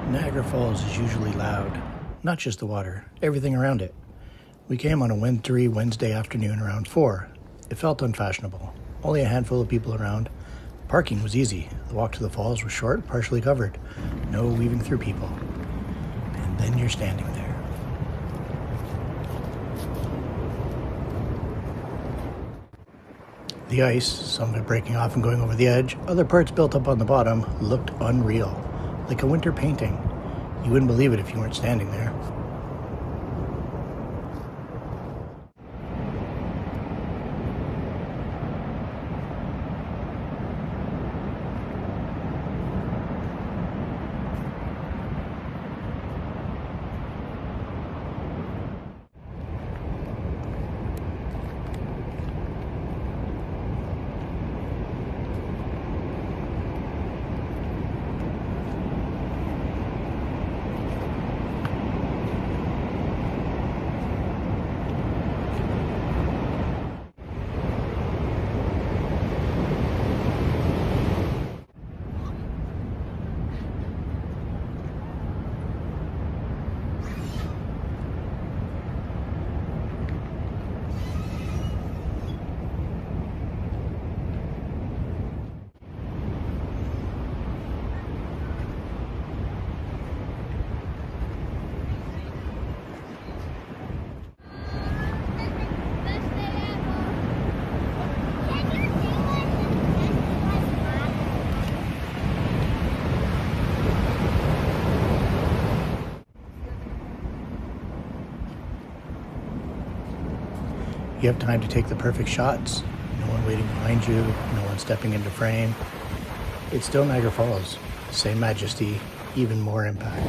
Niagara Falls is usually loud, not just the water, everything around it. We came on a wintry Wednesday afternoon around 4. It felt unfashionable, only a handful of people around. Parking was easy. The walk to the falls was short, partially covered. No weaving through people. And then you're standing there. The ice, some of it breaking off and going over the edge, other parts built up on the bottom, looked unreal, like a winter painting. You wouldn't believe it if you weren't standing there. You have time to take the perfect shots. No one waiting behind you, no one stepping into frame. It's still Niagara Falls. Same majesty, even more impact.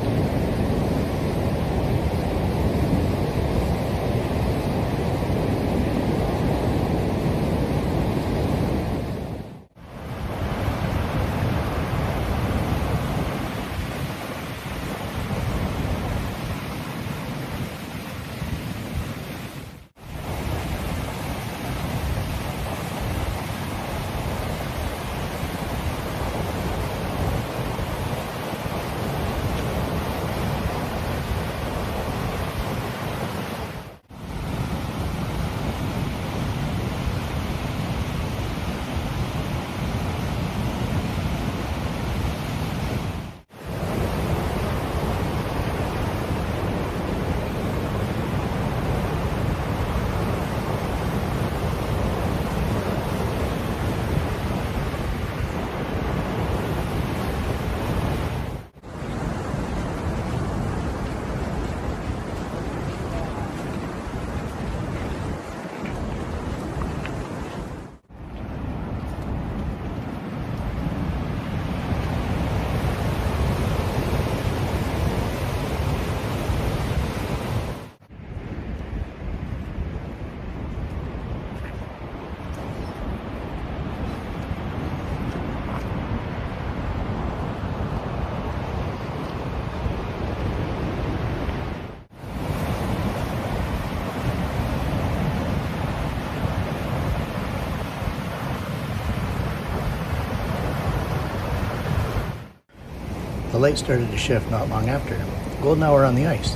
The light started to shift not long after. Golden hour on the ice.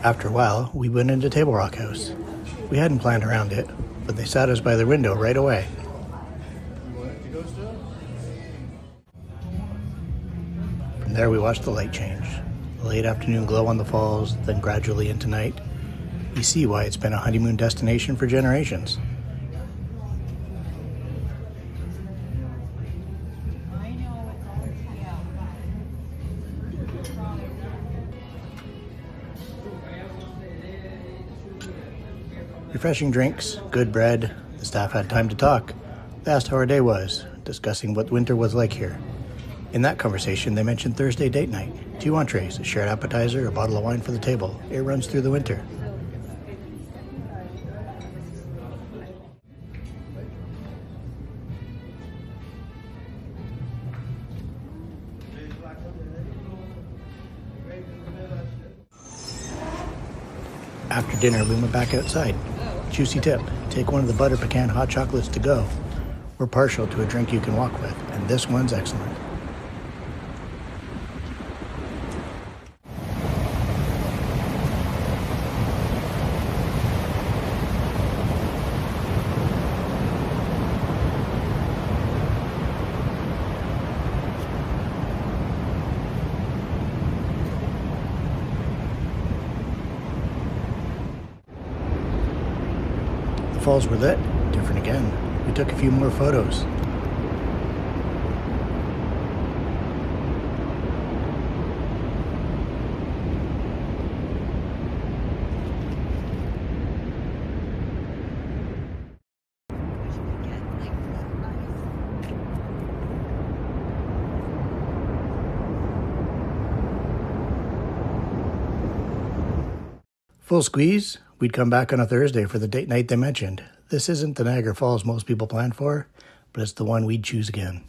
After a while, we went into Table Rock House. We hadn't planned around it, but they sat us by their window right away. From there we watched the light change. The late afternoon glow on the falls, then gradually into night. You see why it's been a honeymoon destination for generations. Refreshing drinks, good bread. The staff had time to talk. They asked how our day was, discussing what winter was like here. In that conversation, they mentioned Thursday date night. 2 entrees, a shared appetizer, a bottle of wine for the table. It runs through the winter. After dinner, we went back outside. Juicy tip, take one of the butter pecan hot chocolates to go. We're partial to a drink you can walk with, and this one's excellent. The falls were lit, different again. We took a few more photos. Full squeeze, we'd come back on a Thursday for the date night they mentioned. This isn't the Niagara Falls most people plan for, but it's the one we'd choose again.